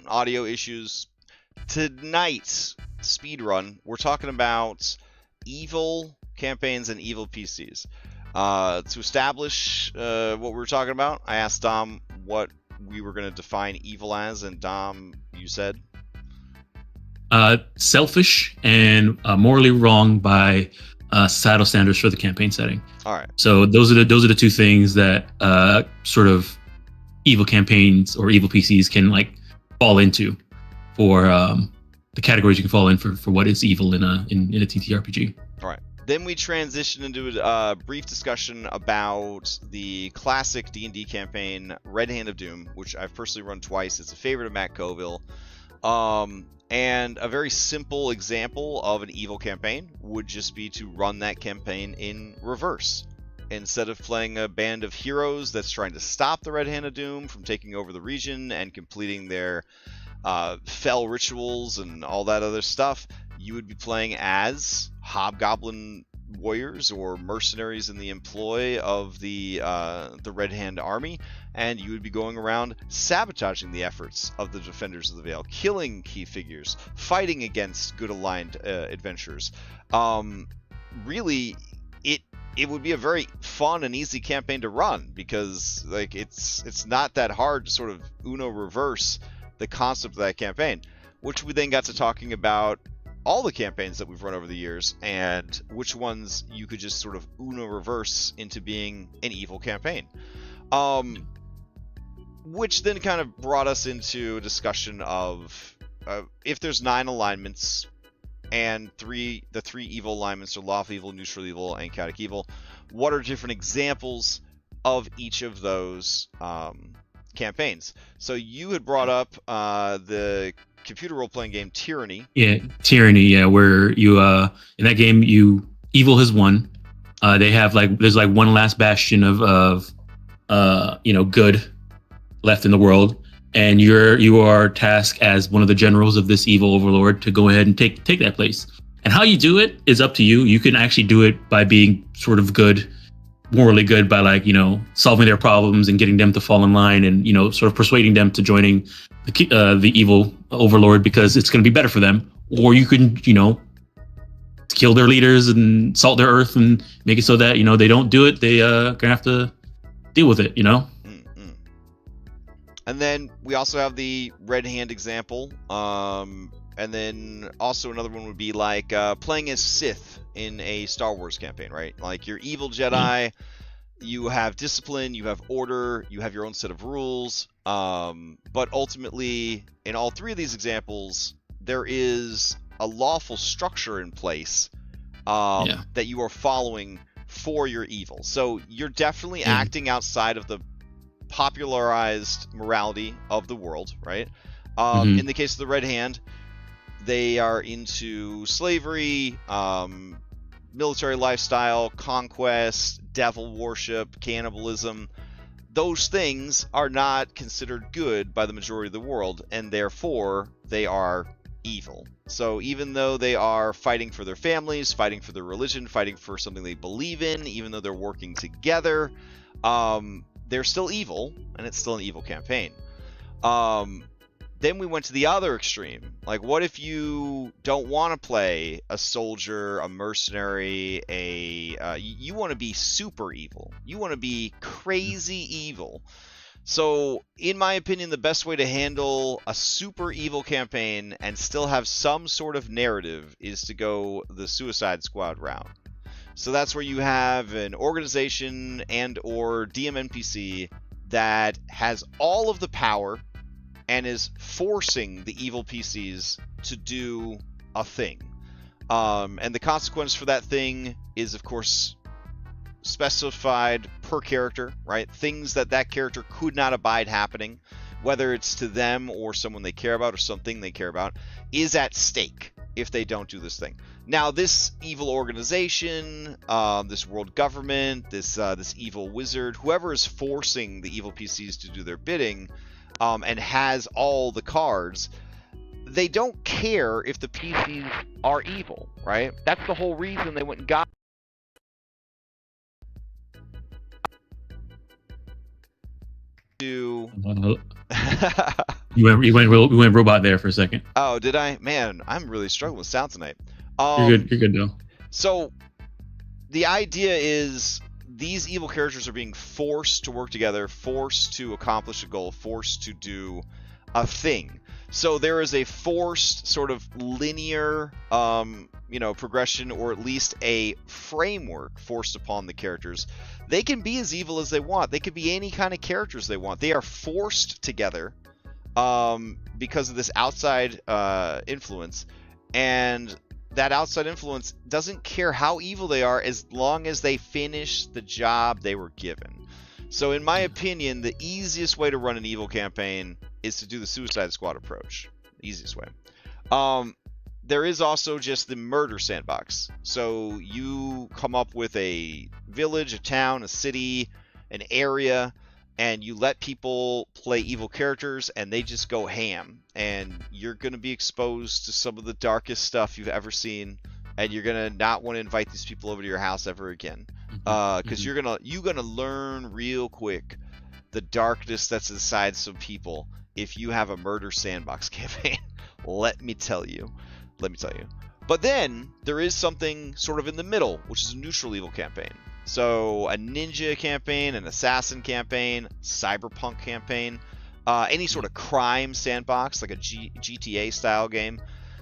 audio issues. Tonight's speedrun, we're talking about evil campaigns and evil PCs. To establish what we were talking about, I asked Dom what we were going to define evil as, and Dom, you said? Selfish and morally wrong by societal standards for the campaign setting. All right. So those are the two things that sort of evil campaigns or evil PCs can like fall into for the categories you can fall in for what is evil in a TTRPG. All right. Then we transition into a brief discussion about the classic D&D campaign, Red Hand of Doom, which I've personally run twice. It's a favorite of Matt Colville. And a very simple example of an evil campaign would just be to run that campaign in reverse. Instead of playing a band of heroes that's trying to stop the Red Hand of Doom from taking over the region and completing their fell rituals and all that other stuff, you would be playing as hobgoblin warriors or mercenaries in the employ of the Red Hand army, and you would be going around sabotaging the efforts of the Defenders of the Veil, killing key figures, fighting against good aligned adventurers. Really, it would be a very fun and easy campaign to run, because like it's not that hard to sort of Uno reverse the concept of that campaign, which we then got to talking about all the campaigns that we've run over the years and which ones you could just sort of Uno reverse into being an evil campaign. Which then kind of brought us into a discussion of if there's 9 alignments and the three evil alignments are lawful evil, neutral evil, and chaotic evil, what are different examples of each of those campaigns? So you had brought up the computer role-playing game Tyranny. Yeah, Tyranny. Yeah, where you in that game, evil has won. They have there's one last bastion of good left in the world, and you are tasked as one of the generals of this evil overlord to go ahead and take that place. And how you do it is up to you. You can actually do it by being sort of good, morally good, by solving their problems and getting them to fall in line, and sort of persuading them to joining the evil overlord because it's going to be better for them. Or you can kill their leaders and salt their earth and make it so that they don't do it. They gonna have to deal with it. Mm-hmm. And then we also have the Red Hand example. And then also another one would be like playing as Sith in a Star Wars campaign, right? Like you're evil Jedi, you have discipline, you have order, you have your own set of rules. But ultimately, in all three of these examples, there is a lawful structure in place that you are following for your evil. So you're definitely acting outside of the popularized morality of the world, right? In the case of the Red Hand, they are into slavery, military lifestyle, conquest, devil worship, cannibalism. Those things are not considered good by the majority of the world, and therefore they are evil. So even though they are fighting for their families, fighting for their religion, fighting for something they believe in, even though they're working together, they're still evil, and it's still an evil campaign. Then we went to the other extreme. Like, what if you don't want to play a soldier, a mercenary, you want to be super evil. You want to be crazy evil. So, in my opinion, the best way to handle a super evil campaign and still have some sort of narrative is to go the Suicide Squad route. So that's where you have an organization and or DM NPC that has all of the power and is forcing the evil PCs to do a thing. And the consequence for that thing is, of course, specified per character, right? Things that character could not abide happening, whether it's to them or someone they care about or something they care about, is at stake if they don't do this thing. Now, this evil organization, this world government, this evil wizard, whoever is forcing the evil PCs to do their bidding, and has all the cards, they don't care if the PCs are evil, right? That's the whole reason they went and got to You went robot there for a second. Oh, did I? Man, I'm really struggling with sound tonight. You're good. You're good though. So the idea is these evil characters are being forced to work together, forced to accomplish a goal, forced to do a thing. So there is a forced sort of linear, progression, or at least a framework forced upon the characters. They can be as evil as they want. They could be any kind of characters they want. They are forced together because of this outside influence, and that outside influence doesn't care how evil they are as long as they finish the job they were given. So in my opinion, the easiest way to run an evil campaign is to do the Suicide Squad approach. Easiest way. There is also just the murder sandbox. So you come up with a village, a town, a city, an area, and you let people play evil characters, and they just go ham. And you're going to be exposed to some of the darkest stuff you've ever seen, and you're going to not want to invite these people over to your house ever again. Because you're gonna learn real quick the darkness that's inside some people if you have a murder sandbox campaign. Let me tell you. But then there is something sort of in the middle, which is a neutral evil campaign. So a ninja campaign, an assassin campaign, cyberpunk campaign, any sort of crime sandbox, like a GTA style game.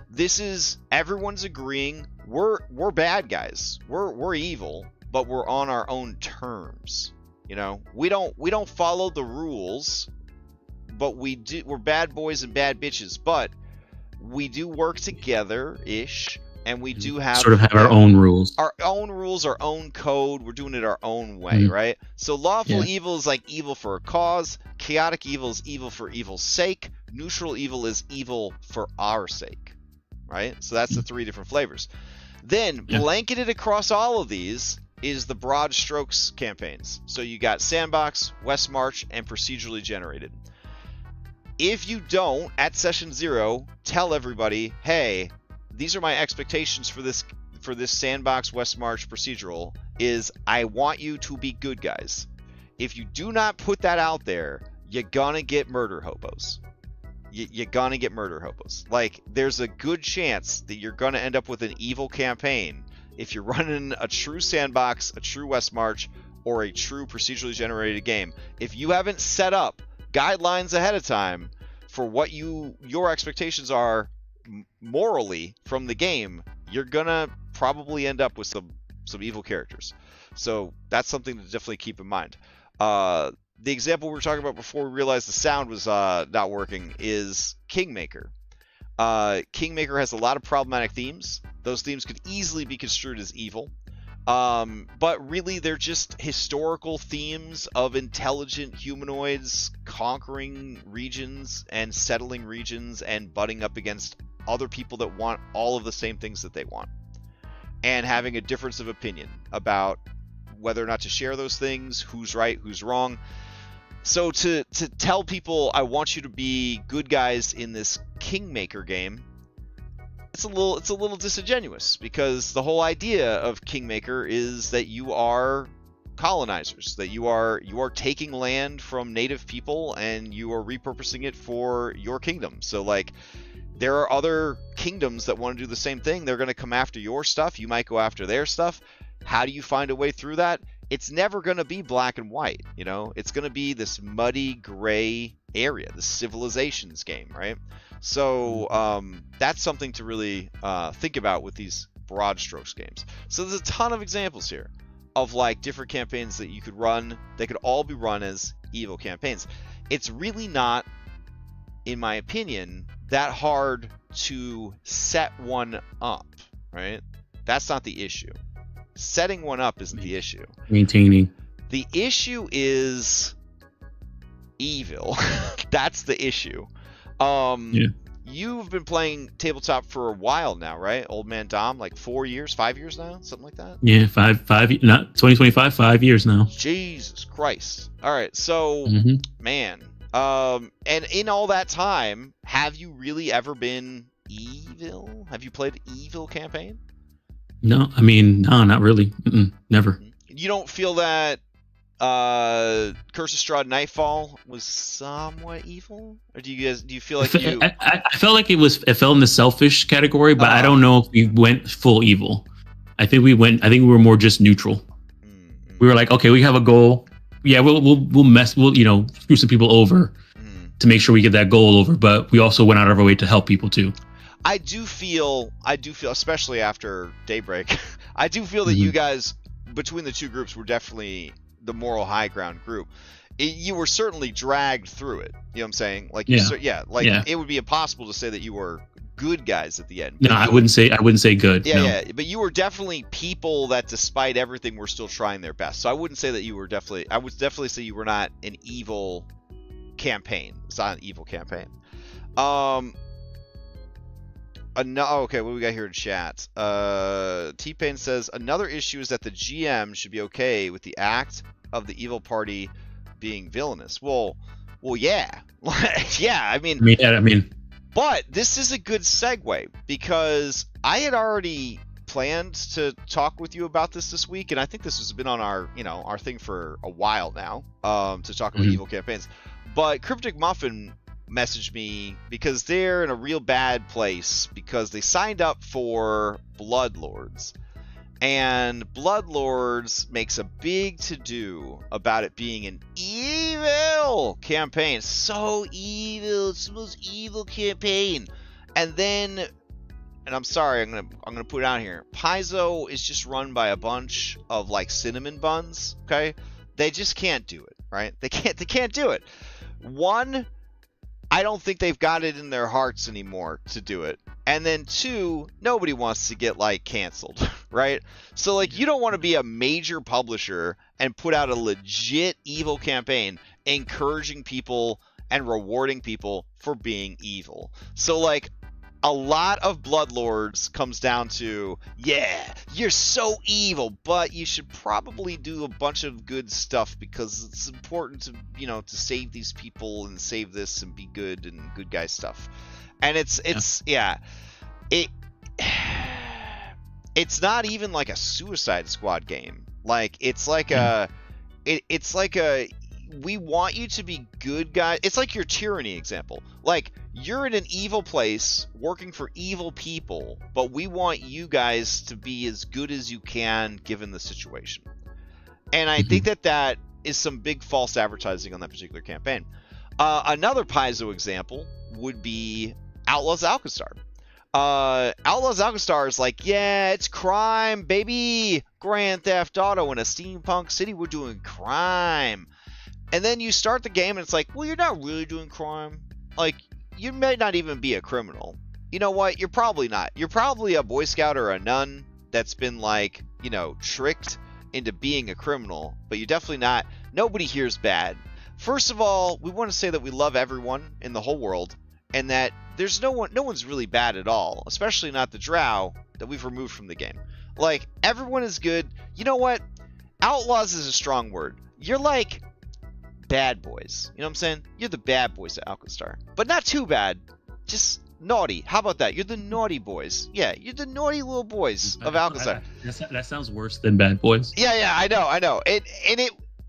This is everyone's agreeing we're bad guys. We're evil, but we're on our own terms. We don't follow the rules, but we're bad boys and bad bitches, but we do work together ish, and we do have our own rules. Our own code. We're doing it our own way, right? So lawful evil is like evil for a cause. Chaotic evil is evil for evil's sake. Neutral evil is evil for our sake, right? So that's the three different flavors. Then blanketed across all of these is the broad strokes campaigns. So you got Sandbox, West March, and procedurally generated. If you don't, at session 0, tell everybody, hey, these are my expectations for this Sandbox, West March procedural, is I want you to be good guys. If you do not put that out there, you're gonna get murder hobos. You're gonna get murder hobos. Like, there's a good chance that you're gonna end up with an evil campaign if you're running a true Sandbox, a true West March, or a true procedurally generated game. If you haven't set up guidelines ahead of time for what your expectations are morally from the game, you're gonna probably end up with some evil characters. So that's something to definitely keep in mind. The example we were talking about before we realized the sound was not working is Kingmaker. Kingmaker has a lot of problematic themes. Those themes could easily be construed as evil. But really they're just historical themes of intelligent humanoids conquering regions and settling regions and butting up against other people that want all of the same things that they want, and having a difference of opinion about whether or not to share those things, who's right, who's wrong. So to tell people I want you to be good guys in this Kingmaker game, it's a little disingenuous, because the whole idea of Kingmaker is that you are colonizers, that you are taking land from native people and you are repurposing it for your kingdom. So like, there are other kingdoms that want to do the same thing. They're going to come after your stuff. You might go after their stuff. How do you find a way through that? It's never going to be black and white, It's going to be this muddy gray area, the civilizations game, right? So that's something to really think about with these broad strokes games. So there's a ton of examples here of like different campaigns that you could run. They could all be run as evil campaigns. It's really not, in my opinion, that hard to set one up, right? That's not the issue. Setting one up isn't the issue. Maintaining. The issue is evil. That's the issue. You've been playing tabletop for a while now, right? Old Man Dom, like 4 years, 5 years now, something like that. Yeah, five, not 2025, 5 years now. Jesus Christ! All right, so man, and in all that time, have you really ever been evil? Have you played an evil campaign? No, I mean, no, not really. Never. You don't feel that Curse of Strahd Nightfall was somewhat evil, or do you feel like you? I felt like it fell in the selfish category, but I don't know if we went full evil. I think we were more just neutral. We were like, okay, we have a goal. Yeah, we'll screw some people over to make sure we get that goal over, but we also went out of our way to help people too. I do feel, especially after Daybreak, I do feel that you guys, between the two groups, were definitely the moral high ground group. You were certainly dragged through it. You know what I'm saying? Like, it would be impossible to say that you were good guys at the end. No, I wouldn't say good. Yeah, no. yeah, but you were definitely people that, despite everything, were still trying their best. So I wouldn't say that you were definitely. I would definitely say you were not an evil campaign. It's not an evil campaign. Okay, what do we got here in chat? T-Pain says, another issue is that the GM should be okay with the act of the evil party being villainous. Well, yeah. Yeah, I mean... But this is a good segue, because I had already planned to talk with you about this week, and I think this has been on our thing for a while now, to talk about evil campaigns. But Cryptic Muffin messaged me because they're in a real bad place because they signed up for Bloodlords, and Bloodlords makes a big to-do about it being an evil campaign. So evil, it's the most evil campaign. And then, and I'm sorry, I'm gonna put it out here, Paizo is just run by a bunch of like cinnamon buns. Okay, they just can't do it, right? They can't do it. One, I don't think they've got it in their hearts anymore to do it. And then two, nobody wants to get like canceled, right? So like, you don't want to be a major publisher and put out a legit evil campaign encouraging people and rewarding people for being evil. So like, a lot of Bloodlords comes down to, yeah, you're so evil, but you should probably do a bunch of good stuff because it's important to, to save these people and save this and be good and good guy stuff. And it's not even like a Suicide Squad game. Like, it's like we want you to be good guys. It's like your Tyranny example. Like, you're in an evil place working for evil people, but we want you guys to be as good as you can given the situation. And I think that is some big false advertising on that particular campaign. Another Paizo example would be Outlaws Alcazar. Outlaws Alcazar is like, yeah, it's crime, baby. Grand Theft Auto in a steampunk city, we're doing crime. And then you start the game and it's like, well, you're not really doing crime. Like, you may not even be a criminal. You know what? You're probably not. You're probably a Boy Scout or a nun that's been like, tricked into being a criminal, but you're definitely not. Nobody here's bad. First of all, we want to say that we love everyone in the whole world and that there's no one's really bad at all, especially not the drow that we've removed from the game. Like, everyone is good. You know what? Outlaws is a strong word. You're like bad boys. You know what I'm saying? You're the bad boys at Alcazar. But not too bad. Just naughty. How about that? You're the naughty boys. Yeah, you're the naughty little boys of Alcazar. That sounds worse than bad boys. Yeah, I know.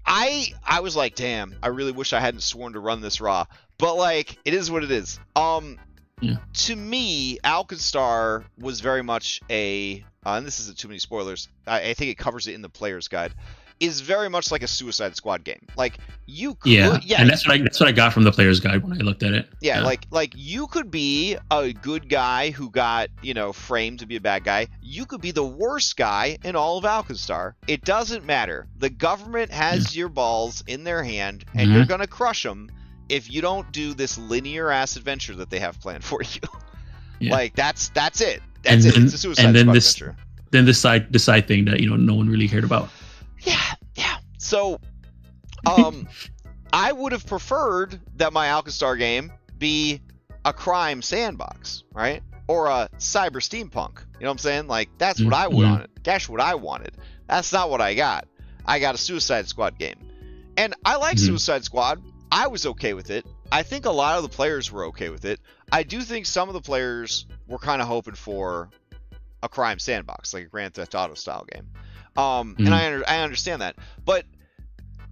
I was like, damn, I really wish I hadn't sworn to run this raw. But like, it is what it is. To me, Alcazar was very much and this isn't too many spoilers, I think it covers it in the player's guide, is very much like a Suicide Squad game. Like, you could, and that's what I got from the player's guide when I looked at it. Yeah, like you could be a good guy who got, framed to be a bad guy. You could be the worst guy in all of Alcazar. It doesn't matter. The government has your balls in their hand, and you're gonna crush them if you don't do this linear ass adventure that they have planned for you. Like, that's it. That's it. It's a Suicide Squad adventure. Then the side thing that no one really cared about. Yeah. So, I would have preferred that my Alcazar game be a crime sandbox, right? Or a cyber steampunk. You know what I'm saying? Like, that's what I wanted. That's what I wanted. That's not what I got. I got a Suicide Squad game. And I like Suicide Squad. I was okay with it. I think a lot of the players were okay with it. I do think some of the players were kind of hoping for a crime sandbox, like a Grand Theft Auto style game. And I understand that. But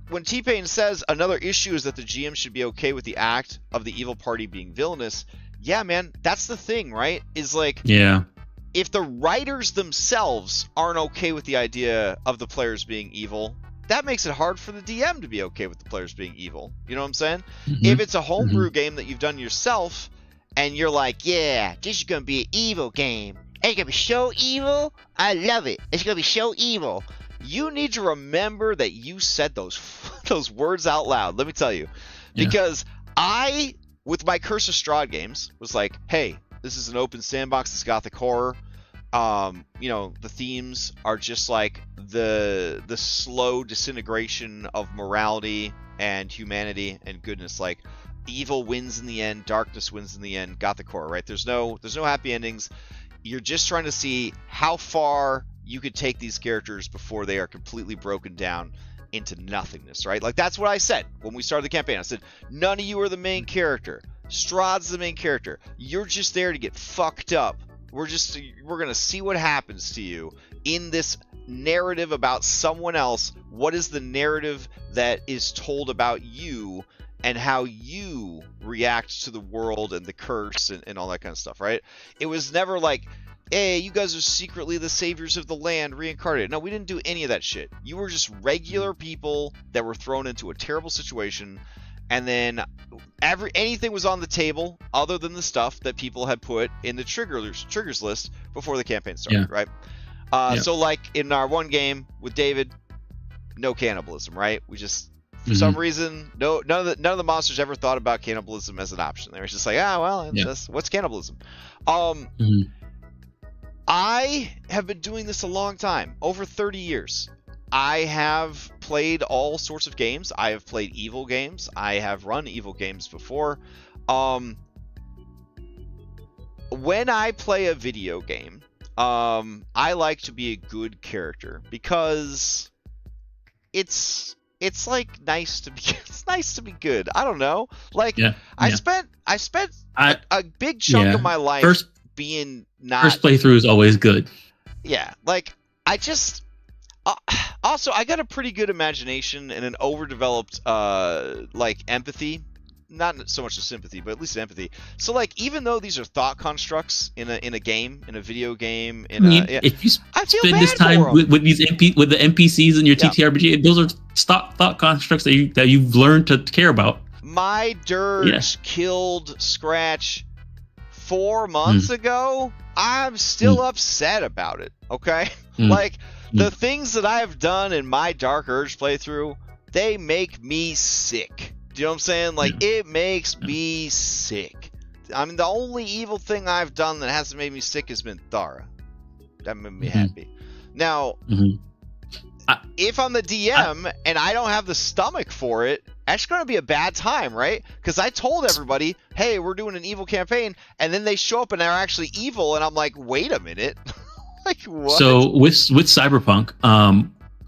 when T-Pain says another issue is that the GM should be okay with the act of the evil party being villainous, yeah, man, that's the thing, right? Is like, yeah, if the writers themselves aren't okay with the idea of the players being evil, that makes it hard for the DM to be okay with the players being evil. You know what I'm saying? If it's a homebrew game that you've done yourself, and you're like, yeah, this is gonna be an evil game. It's gonna be so evil. I love it. It's gonna be so evil. You need to remember that you said those words out loud. Let me tell you, because I, with my Curse of Strahd games, was like, hey, this is an open sandbox. It's gothic horror. You know, the themes are just like the slow disintegration of morality and humanity and goodness. Like, evil wins in the end, darkness wins in the end, gothic horror, right? There's no happy endings. You're just trying to see how far you could take these characters before they are completely broken down into nothingness, right? Like, that's what I said when we started the campaign. I said, none of you are the main character. Strahd's the main character. You're just there to get fucked up. We're going to see what happens to you in this narrative about someone else. What is the narrative that is told about you and how you react to the world and the curse and all that kind of stuff, right? It was never like, hey, you guys are secretly the saviors of the land reincarnated. No, we didn't do any of that shit. You were just regular people that were thrown into a terrible situation, and then anything was on the table other than the stuff that people had put in the triggers list before the campaign started, right? So like in our one game with David, no cannibalism, right? We just, for some reason, none of the monsters ever thought about cannibalism as an option. They were just like, what's cannibalism? I have been doing this a long time, over 30 years. I have played all sorts of games. I have played evil games. I have run evil games before. When I play a video game, I like to be a good character because it's like nice to be. It's nice to be good. I don't know. Like I spent a big chunk of my life being not. First playthrough is always good. Yeah, like I just. Also, I got a pretty good imagination and an overdeveloped like empathy. Not so much a sympathy, but at least empathy. So like, even though these are thought constructs in a game, in a video game, if you spend this time with the NPCs in your TTRPG, those are thought constructs that you've learned to care about. My dirge killed Scratch 4 months ago. I'm still upset about it. Okay, like the things that I have done in my Dark Urge playthrough, they make me sick. Do you know what I'm saying? Like, it makes me sick. I mean, the only evil thing I've done that hasn't made me sick has been Thara. That made me happy. Now, if I'm the DM and I don't have the stomach for it, that's going to be a bad time, right? Because I told everybody, hey, we're doing an evil campaign, and then they show up and they're actually evil, and I'm like, wait a minute. Like, what? So with Cyberpunk,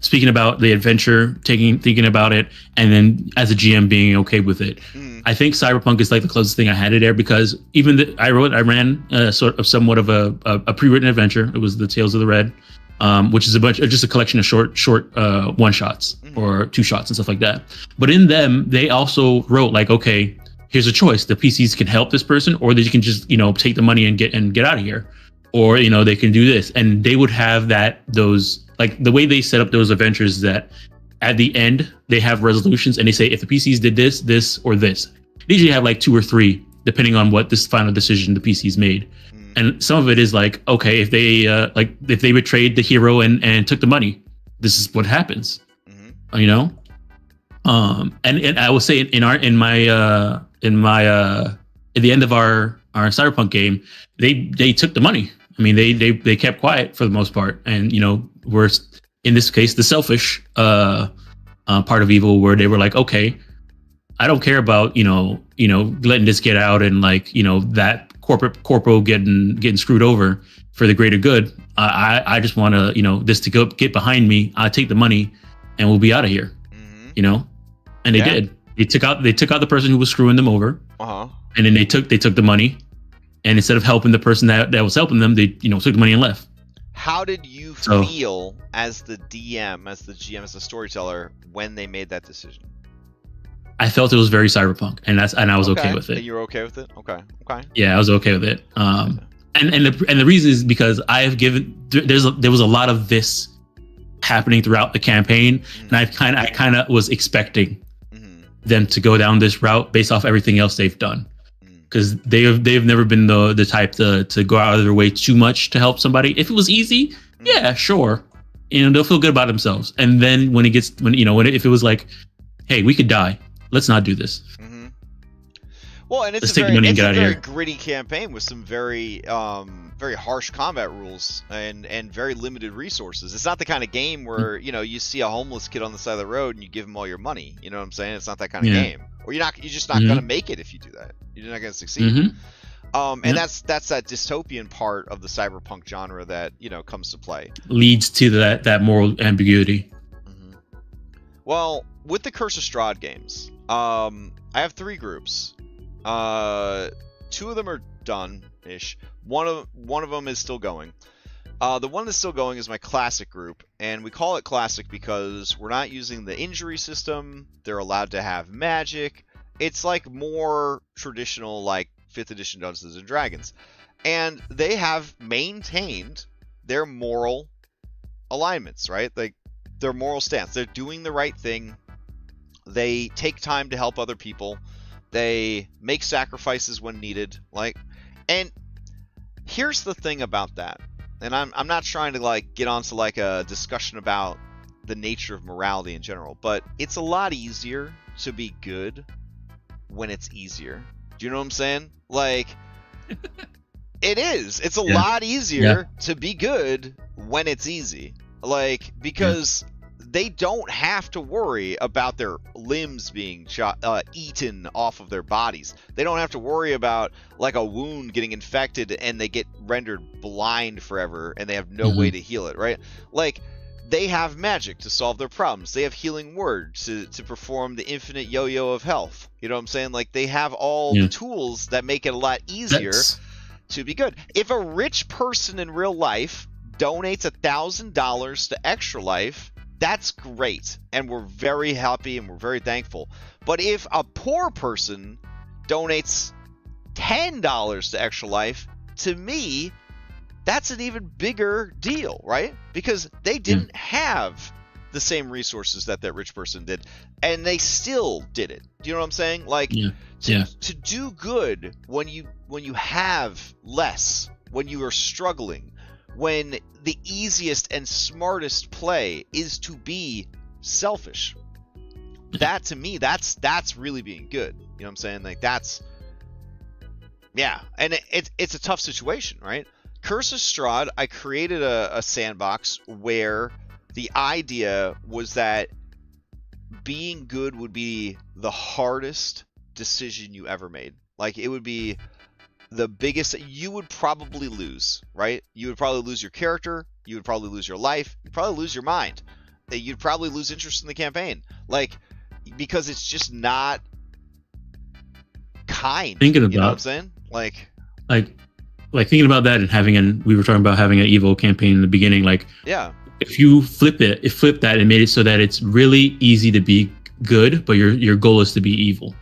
speaking about the adventure, thinking about it, and then as a GM being okay with it, I think Cyberpunk is like the closest thing I had to there, because even I ran somewhat of a pre-written adventure. It was the Tales of the Red, which is just a collection of short one shots or two shots and stuff like that. But in them, they also wrote like, okay, here's a choice: the PCs can help this person, or they can just take the money and get out of here, or they can do this, and they would have those. Like, the way they set up those adventures is that at the end, they have resolutions, and they say, if the PCs did this, this, or this. They usually have like 2 or 3, depending on what this final decision the PCs made. And some of it is like, okay, if they betrayed the hero and took the money, this is what happens. And I will say at the end of our Cyberpunk game, they took the money. I mean, they kept quiet for the most part, and we're in this case the selfish part of evil, where they were like, okay, I don't care about letting this get out and that corpo getting screwed over for the greater good. I just want to this to get behind me. I take the money, and we'll be out of here. And they did. They took out the person who was screwing them over, and then they took the money. And instead of helping the person that was helping them, they took the money and left. How did you So feel as the DM, as the GM, as the storyteller when they made that decision? I felt it was very cyberpunk, and I was okay with And it. you were okay with it? Okay. Yeah, I was okay with it. And the reason is because I have given there was a lot of this happening throughout the campaign, and I kind of was expecting them to go down this route based off everything else they've done, because they've never been the type to go out of their way too much to help somebody. If it was easy, yeah, sure, they'll feel good about themselves. And then when if it was like, hey, we could die, let's not do this. Well, and it's a very gritty campaign with some very very harsh combat rules and very limited resources. It's not the kind of game where you see a homeless kid on the side of the road and you give him all your money. You know what I'm saying? It's not that kind of game. Or you're just not gonna make it if you do that. You're not gonna succeed. And that's that dystopian part of the cyberpunk genre that comes to play. Leads to that moral ambiguity. Well, with the Curse of Strahd games, I have 3 groups. 2 of them are done-ish. One of them is still going. The one that's still going is my classic group, and we call it classic because we're not using the injury system. They're allowed to have magic. It's like more traditional, like 5th edition Dungeons and Dragons, and they have maintained their moral alignments, right? Like their moral stance. They're doing the right thing. They take time to help other people. They make sacrifices when needed. And here's the thing about that. And I'm not trying to get onto a discussion about the nature of morality in general, but it's a lot easier to be good when it's easier. Do you know what I'm saying? It is. It's a lot easier to be good when it's easy. Because they don't have to worry about their limbs being eaten off of their bodies. They don't have to worry about a wound getting infected and they get rendered blind forever and they have no way to heal it, right? They have magic to solve their problems. They have healing word to perform the infinite yo-yo of health. You know what I'm saying? They have all the tools that make it a lot easier to be good. If a rich person in real life donates $1,000 to Extra Life, that's great, and we're very happy and we're very thankful. But if a poor person donates $10 to Extra Life, to me, that's an even bigger deal, right? Because they didn't have the same resources that rich person did, and they still did it. Do you know what I'm saying? To do good when you have less, when you are struggling, when the easiest and smartest play is to be selfish. That to me, that's really being good. You know what I'm saying? That's and it's a tough situation, right? Curse of Strahd, I created a sandbox where the idea was that being good would be the hardest decision you ever made. It would be the biggest. You would probably lose, right? You would probably lose your character. You would probably lose your life. You'd probably lose your mind. You'd probably lose interest in the campaign. Because it's just not kind. Thinking about, you know what I'm saying? Thinking about that and we were talking about having an evil campaign in the beginning. If you flip that and made it so that it's really easy to be good, but your goal is to be evil.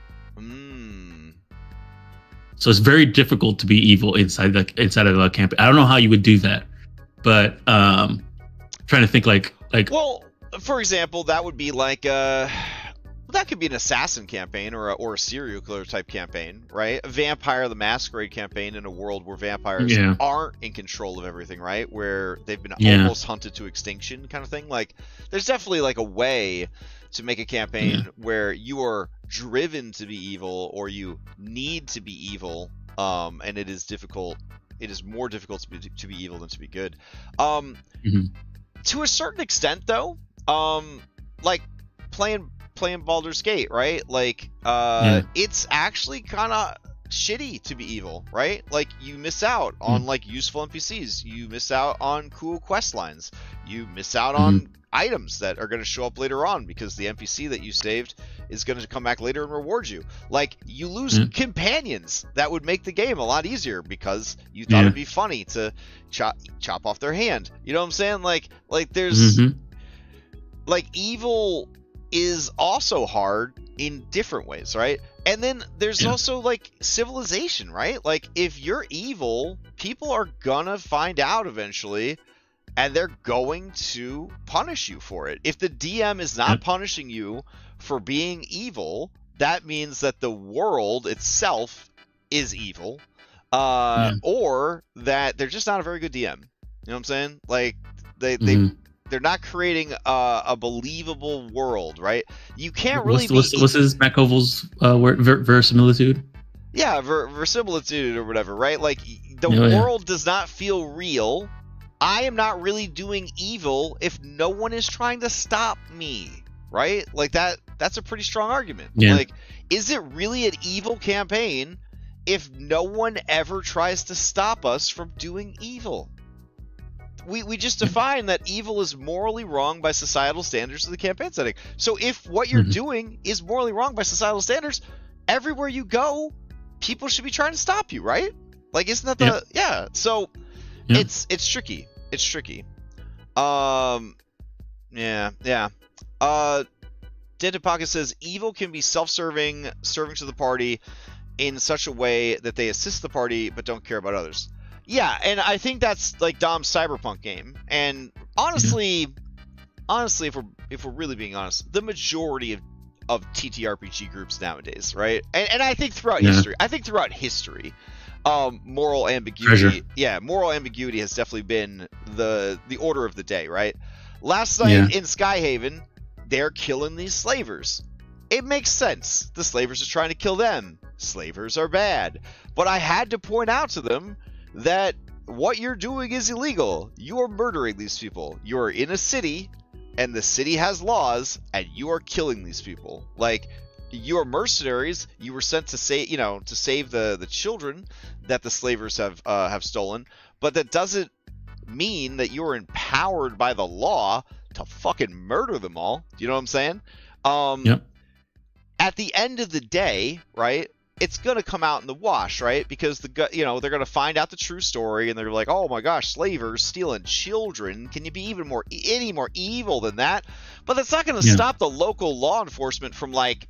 So it's very difficult to be evil inside of the campaign. I don't know how you would do that, but trying to think Well, for example, that would be that could be an assassin campaign or a serial killer type campaign, right? A Vampire the Masquerade campaign in a world where vampires aren't in control of everything, right? Where they've been almost hunted to extinction, kind of thing. There's definitely a way to make a campaign where you are driven to be evil or you need to be evil, and it is difficult. It is more difficult to be evil than to be good. To a certain extent, though, playing Baldur's Gate, right? It's actually kind of shitty to be evil, right? Like, you miss out on like useful NPCs, you miss out on cool quest lines, you miss out on items that are going to show up later on because the NPC that you saved is going to come back later and reward you. Like, you lose companions that would make the game a lot easier because you thought it'd be funny to chop off their hand. You know what I'm saying? Like there's like, evil is also hard in different ways, right? And then there's also like civilization, right? Like, if you're evil, people are gonna find out eventually, and they're going to punish you for it. If the DM is not punishing you for being evil, that means that the world itself is evil, or that they're just not a very good DM. You know what I'm saying? Like, they're not creating a believable world, right? You can't really what's his McCoval's word, verisimilitude? Yeah, verisimilitude or whatever, right? Like, the world does not feel real. I am not really doing evil if no one is trying to stop me, right? Like, that's a pretty strong argument. Like, is it really an evil campaign if no one ever tries to stop us from doing evil? We just define that evil is morally wrong by societal standards of the campaign setting. So if what you're doing is morally wrong by societal standards, everywhere you go, people should be trying to stop you, right? Like, isn't that so it's tricky. It's tricky. Dented Pocket says evil can be self-serving, serving to the party in such a way that they assist the party but don't care about others. Yeah, and I think that's like Dom's Cyberpunk game. And honestly, if we're really being honest, the majority of TTRPG groups nowadays, right? And I think throughout history, moral ambiguity. Yeah, moral ambiguity has definitely been the order of the day, right? Last night in Skyhaven, they're killing these slavers. It makes sense. The slavers are trying to kill them. Slavers are bad. But I had to point out to them that what you're doing is illegal. You are murdering these people. You are in a city, and the city has laws, and you are killing these people. Like, you are mercenaries. You were sent to save the children that the slavers have stolen. But that doesn't mean that you are empowered by the law to fucking murder them all. Do you know what I'm saying? At the end of the day, right? It's going to come out in the wash, right? Because they're going to find out the true story, and they're like, oh my gosh, slavers stealing children. Can you be any more evil than that? But that's not going to stop the local law enforcement from, like,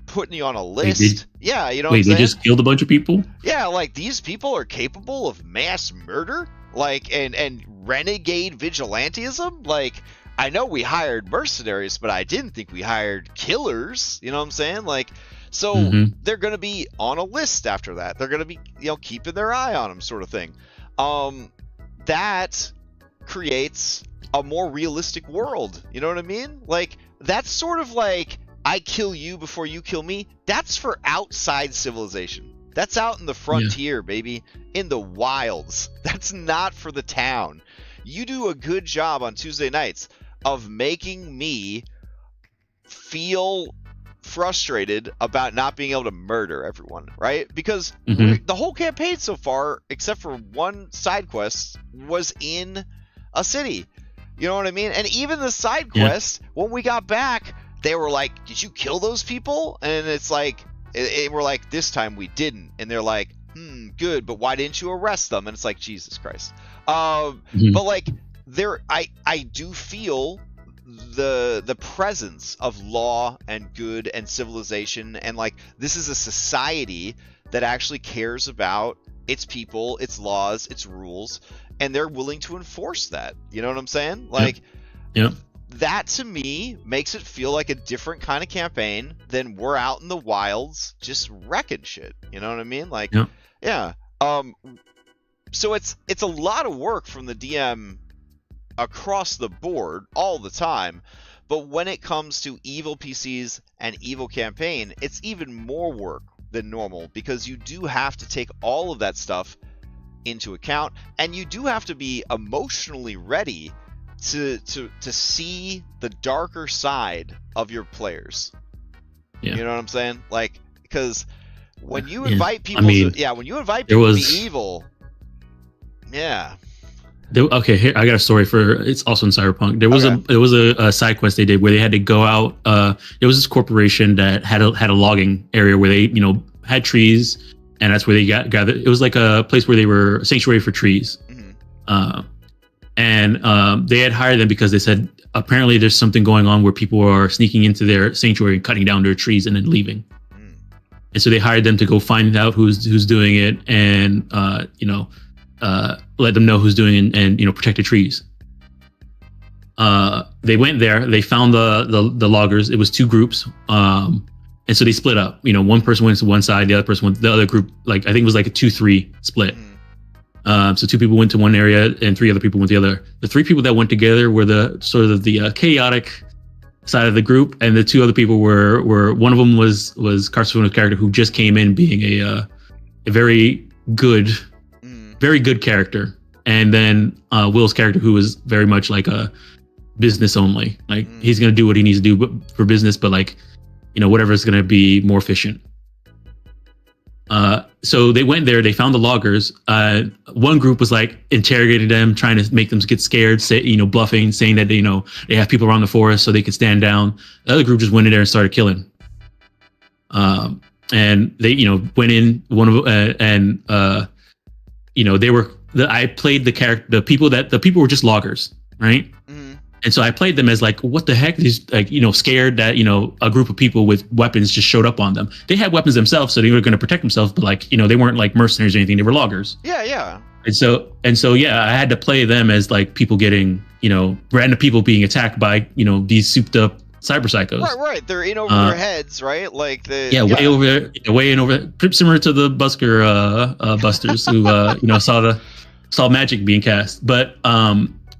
putting you on a list. You know what I'm saying? They just killed a bunch of people? Yeah, like, these people are capable of mass murder, like, and renegade vigilantism. Like, I know we hired mercenaries, but I didn't think we hired killers. You know what I'm saying? Like, so they're going to be on a list after that. They're going to be, keeping their eye on them, sort of thing. That creates a more realistic world. You know what I mean? Like, that's sort of like, I kill you before you kill me. That's for outside civilization. That's out in the frontier, baby. In the wilds. That's not for the town. You do a good job on Tuesday nights of making me feel frustrated about not being able to murder everyone, right? Because the whole campaign so far, except for one side quest, was in a city. You know what I mean? And even the side quest, when we got back, they were like, did you kill those people? And it's like, we're like, this time we didn't. And they're like, good, but why didn't you arrest them? And it's like, Jesus Christ. But like, I do feel the presence of law and good and civilization, and like, this is a society that actually cares about its people, its laws, its rules, and they're willing to enforce that. You know what I'm saying? Like, that to me makes it feel like a different kind of campaign than we're out in the wilds just wrecking shit. You know what I mean? Like, so it's a lot of work from the DM across the board all the time, but when it comes to evil PCs and evil campaign, it's even more work than normal, because you do have to take all of that stuff into account, and you do have to be emotionally ready to see the darker side of your players. You know what I'm saying? Like, because when you invite people when you invite there people was- to be evil, yeah. Okay, here I got a story for. It's also in Cyberpunk. There was a side quest they did where they had to go out. There was this corporation that had a logging area where they had trees, and that's where they gathered. It was like a place where they were a sanctuary for trees. Mm-hmm. And they had hired them because they said apparently there's something going on where people are sneaking into their sanctuary and cutting down their trees and then leaving. Mm. And so they hired them to go find out who's doing it and let them know who's doing it and protect the trees. They went there. They found the loggers. It was two groups. And so they split up. One person went to one side, the other person went to the other group. Like I think it was like a 2-3 split. So 2 people went to one area and 3 other people went to the other. The 3 people that went together were the sort of the chaotic side of the group, and the 2 other people were one of them was Carsona's character, who just came in being a very good character, and then Will's character, who was very much like a business only. Like he's gonna do what he needs to do for business, but like whatever is gonna be more efficient. So they went there, they found the loggers. One group was like interrogating them, trying to make them get scared, bluffing, saying that they have people around the forest so they could stand down. The other group just went in there and started killing. And they went in they were I played the character, the people were just loggers, right? And so I played them as like, what the heck? These like, scared that, a group of people with weapons just showed up on them. They had weapons themselves, so they were going to protect themselves, but like, they weren't like mercenaries or anything. They were loggers. Yeah, yeah. And so, yeah, I had to play them as like people getting, random people being attacked by, these souped up cyber psychos. Right. They're in over their heads, right? Like way in over, similar to the Busker busters who, saw magic being cast. But,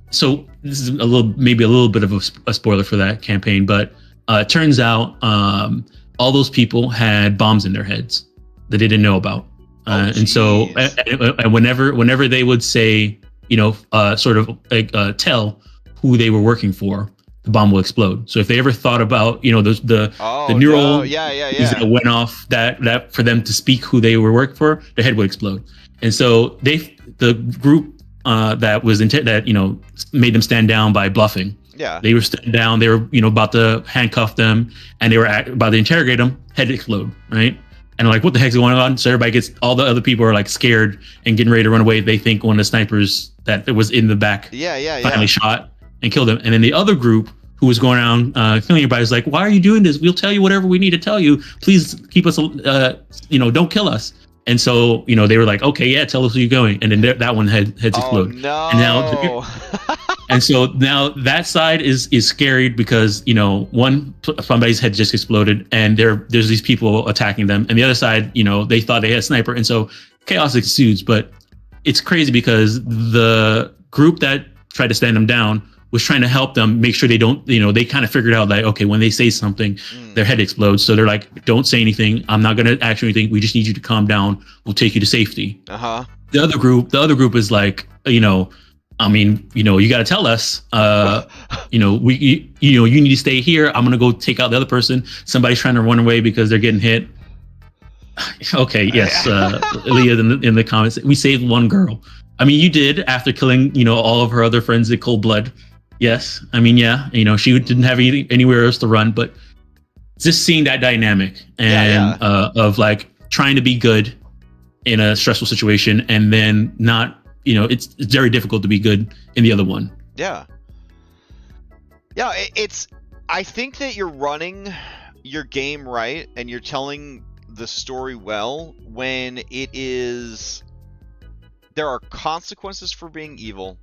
so this is maybe a little bit of a spoiler for that campaign, but it turns out all those people had bombs in their heads that they didn't know about. And so and whenever they would say, sort of like tell who they were working for, the bomb will explode. So if they ever thought about, the neural that went off that for them to speak who they were working for, their head would explode. And so the group that was made them stand down by bluffing. Yeah, they were standing down. They were about to handcuff them, and they were about to interrogate them. Head explode, right? And like, what the heck's going on? So all the other people are like scared and getting ready to run away. They think one of the snipers that was in the back, finally shot and killed them. And then the other group who was going around killing everybody is like, why are you doing this? We'll tell you whatever we need to tell you. Please keep us, don't kill us. And so, they were like, okay, yeah, tell us where you're going. And then that one heads explode. No. And now, and so now that side is scary because, somebody's head just exploded and there's these people attacking them. And the other side, they thought they had a sniper. And so chaos ensues. But it's crazy because the group that tried to stand them down was trying to help them make sure they don't, they kind of figured out like, okay, when they say something, their head explodes. So they're like, don't say anything. I'm not going to act anything. We just need you to calm down. We'll take you to safety. The other group is like, you got to tell us, you need to stay here. I'm going to go take out the other person. Somebody's trying to run away because they're getting hit. Okay. Yes. Leah in the comments, we saved one girl. I mean, you did after killing, all of her other friends in cold blood. Yes. I mean, yeah, she didn't have anywhere else to run, but just seeing that dynamic and of like trying to be good in a stressful situation and then not, it's very difficult to be good in the other one. Yeah. Yeah. I think that you're running your game right and you're telling the story well when there are consequences for being evil,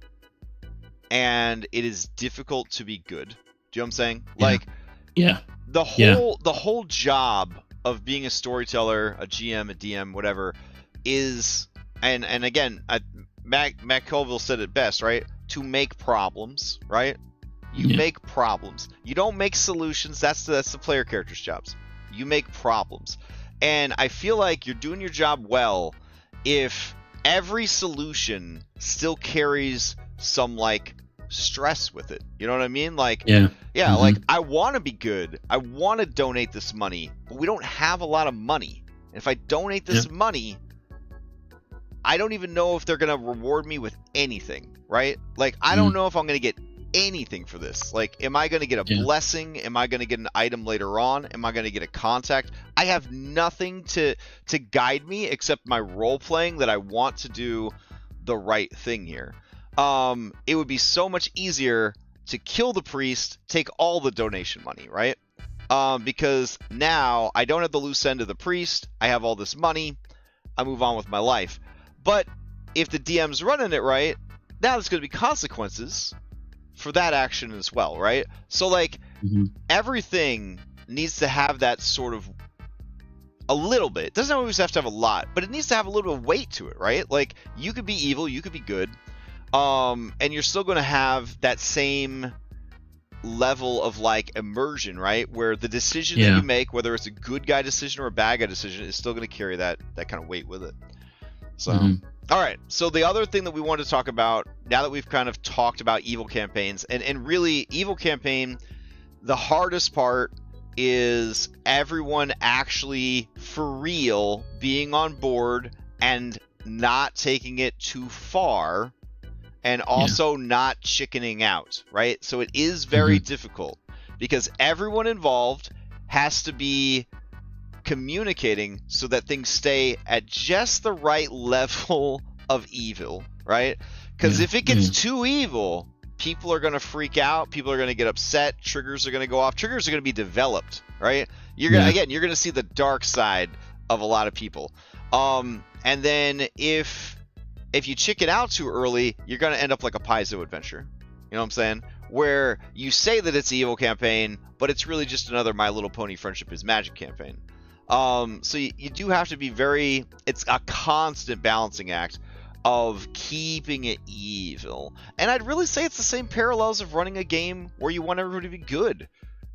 and it is difficult to be good. Do you know what I'm saying? Yeah. Like, the whole job of being a storyteller, a GM, a DM, whatever, is, and again, Matt Colville said it best, right? To make problems, right? You make problems. You don't make solutions. That's the player character's jobs. You make problems, and I feel like you're doing your job well if every solution still carries some like stress with it. You know what I mean? Like, like I want to be good. I want to donate this money, but we don't have a lot of money. If I donate this money, I don't even know if they're going to reward me with anything, right? Like, I don't know if I'm going to get anything for this. Like, am I going to get a blessing? Am I going to get an item later on? Am I going to get a contact? I have nothing to guide me except my role playing that I want to do the right thing here. It would be so much easier to kill the priest, take all the donation money, right? Because now I don't have the loose end of the priest. I have all this money. I move on with my life. But if the DM's running it right, now there's going to be consequences for that action as well, right? So, like, everything needs to have that sort of a little bit. It doesn't always have to have a lot, but it needs to have a little bit of weight to it, right? Like, you could be evil, you could be good, and you're still going to have that same level of, like, immersion, right? Where the decision that you make, whether it's a good guy decision or a bad guy decision, is still going to carry that kind of weight with it. So, all right. So the other thing that we wanted to talk about, now that we've kind of talked about evil campaigns, and really evil campaign, the hardest part is everyone actually for real being on board and not taking it too far, and also not chickening out, right? So it is very difficult because everyone involved has to be communicating so that things stay at just the right level of evil, right? Because if it gets too evil, people are going to freak out, people are going to get upset, triggers are going to go off, triggers are going to be developed, right? You're gonna you're going to see the dark side of a lot of people. And then if you chicken out too early, you're going to end up like a Paizo adventure. You know what I'm saying? Where you say that it's an evil campaign, but it's really just another My Little Pony Friendship is Magic campaign. So you do have to be it's a constant balancing act of keeping it evil. And I'd really say it's the same parallels of running a game where you want everybody to be good,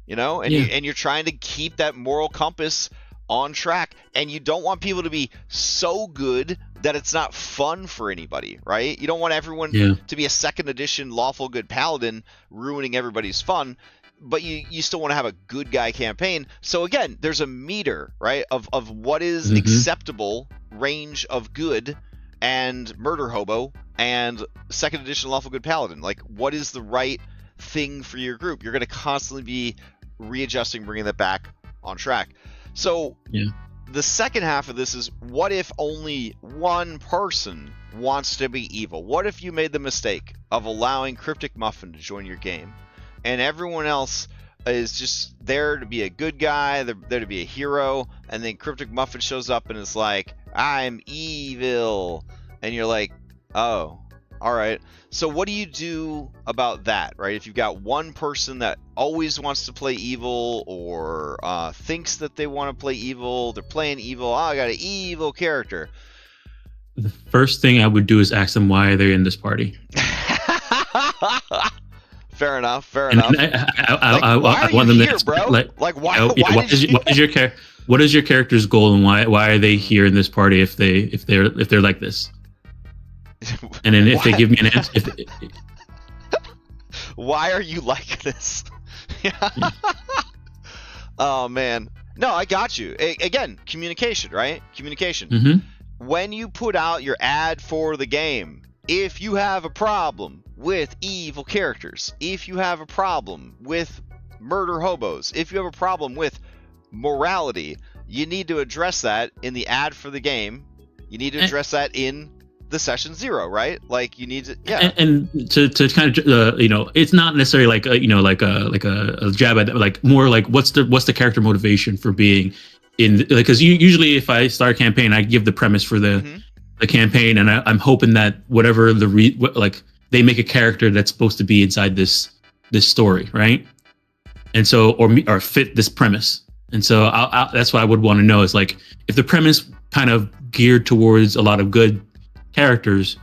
you know, and you're trying to keep that moral compass on track, and you don't want people to be so good that it's not fun for anybody, right? You don't want everyone to be a second edition lawful good paladin ruining everybody's fun, but you still want to have a good guy campaign. So again, there's a meter, right, of what is acceptable range of good and murder hobo and second edition lawful good paladin. Like, what is the right thing for your group? You're going to constantly be readjusting, bringing that back on track. So the second half of this is, what if only one person wants to be evil? What if you made the mistake of allowing Cryptic Muffin to join your game and everyone else is just there to be a good guy, they're there to be a hero, and then Cryptic Muffin shows up and is like, I'm evil, and you're like, oh, all right. So what do you do about that, right? If you've got one person that always wants to play evil, or thinks that they want to play evil, they're playing evil, oh, I got an evil character. The first thing I would do is ask them why they're in this party. Fair enough. Fair enough. I want them here, to, bro? Like, why? What is your character's goal, and why are they here in this party if they're like this? And then if they give me an answer, why are you like this? Oh man, no, I got you. Again, communication, right? Communication. When you put out your ad for the game, if you have a problem with evil characters, if you have a problem with murder hobos, if you have a problem with morality, you need to address that in the ad for the game. You need to address that in the session 0, right? Like, you need to, and to kind of it's not necessarily like a jab at, like, more like what's the character motivation for being in, because usually if I start a campaign, I give the premise for the campaign, and I'm hoping that whatever they make a character that's supposed to be inside this story, right? And so or fit this premise. And so that's what I would want to know, is like, if the premise kind of geared towards a lot of good characters,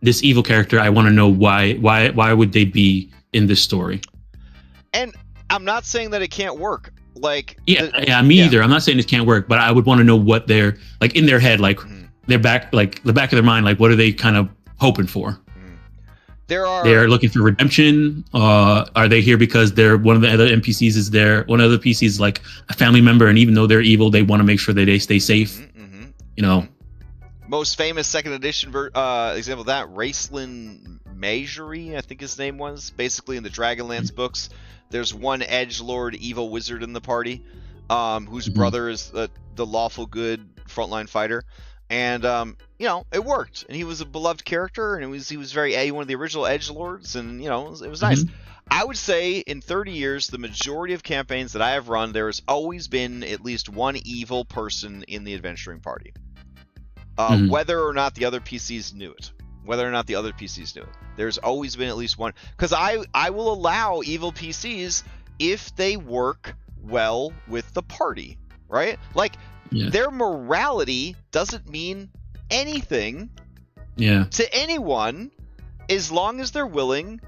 this evil character, I want to know why would they be in this story. And I'm not saying that it can't work. Like, me either. I'm not saying it can't work, but I would want to know what they're like in their head, like their back, like the back of their mind, like what are they kind of hoping for? They're looking for redemption. Are they here because they're one of the other NPCs is there? One of the PCs is like a family member, and even though they're evil, they want to make sure that they stay safe. you know. Most famous second edition example of that, Raceland Majory, I think his name was. Basically, in the Dragonlance books, there's one edgelord evil wizard in the party, whose brother is the lawful good frontline fighter, and you know, it worked, and he was a beloved character, and he was very one of the original edgelords, and you know, it was nice. I would say in 30 years, the majority of campaigns that I have run, there has always been at least one evil person in the adventuring party. Whether or not the other PCs knew it. There's always been at least one. Because I will allow evil PCs if they work well with the party, right? Like, their morality doesn't mean anything to anyone as long as they're willing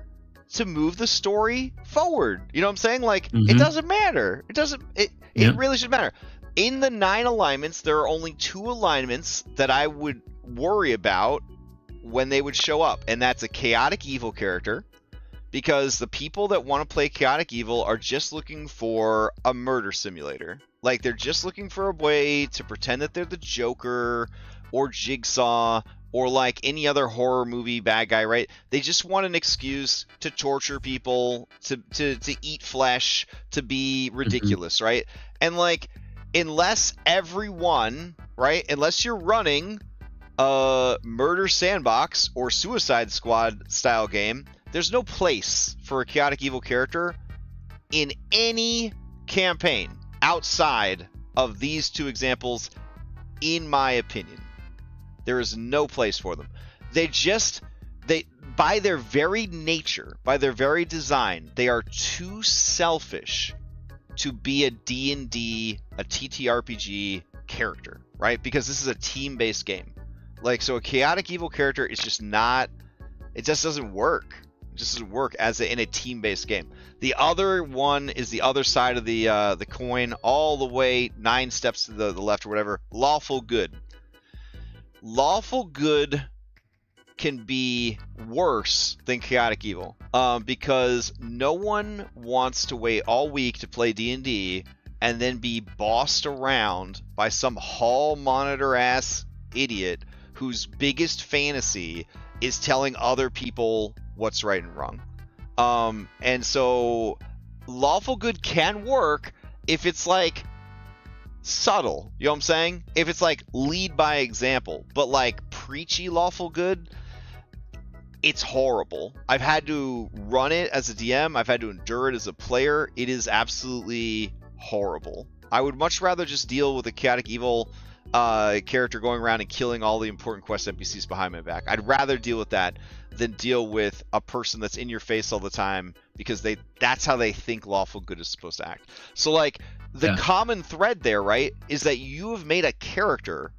to move the story forward. You know what I'm saying? Like, it doesn't matter. It really should matter. In the 9 alignments, there are only 2 alignments that I would worry about when they would show up, and that's a chaotic evil character, because the people that want to play chaotic evil are just looking for a murder simulator. Like, they're just looking for a way to pretend that they're the Joker or Jigsaw or like any other horror movie bad guy, right? They just want an excuse to torture people, to eat flesh, to be ridiculous, right? And like, unless everyone, right? Unless you're running a Murder Sandbox or Suicide Squad style game, there's no place for a chaotic evil character in any campaign outside of these 2 examples, in my opinion. There is no place for them. They by their very nature, by their very design, they are too selfish to be a D&D, a TTRPG character, right? Because this is a team-based game. Like, so a chaotic evil character is just not, it just doesn't work. It just doesn't work in a team-based game. The other one is the other side of the coin, all the way 9 steps to the left or whatever. Lawful good. Lawful good can be worse than chaotic evil, because no one wants to wait all week to play D&D and then be bossed around by some hall monitor ass idiot whose biggest fantasy is telling other people what's right and wrong. And so lawful good can work if it's like subtle, you know what I'm saying? If it's like lead by example, but like preachy lawful good, it's horrible. I've had to run it as a DM. I've had to endure it as a player. It is absolutely horrible. I would much rather just deal with a chaotic evil character going around and killing all the important quest NPCs behind my back. I'd rather deal with that than deal with a person that's in your face all the time because that's how they think lawful good is supposed to act. So like the common thread there, right, is that you have made a character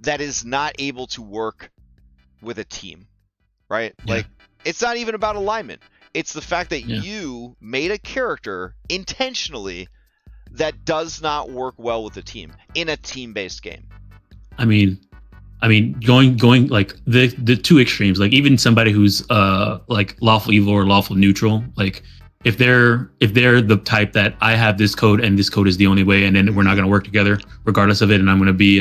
that is not able to work with a team. Right? Yeah. Like, it's not even about alignment. It's the fact that you made a character intentionally that does not work well with a team in a team-based game. I mean, going like the 2 extremes, like even somebody who's like lawful evil or lawful neutral, like if they're the type that I have this code and this code is the only way, and then we're not going to work together regardless of it, and I'm going to be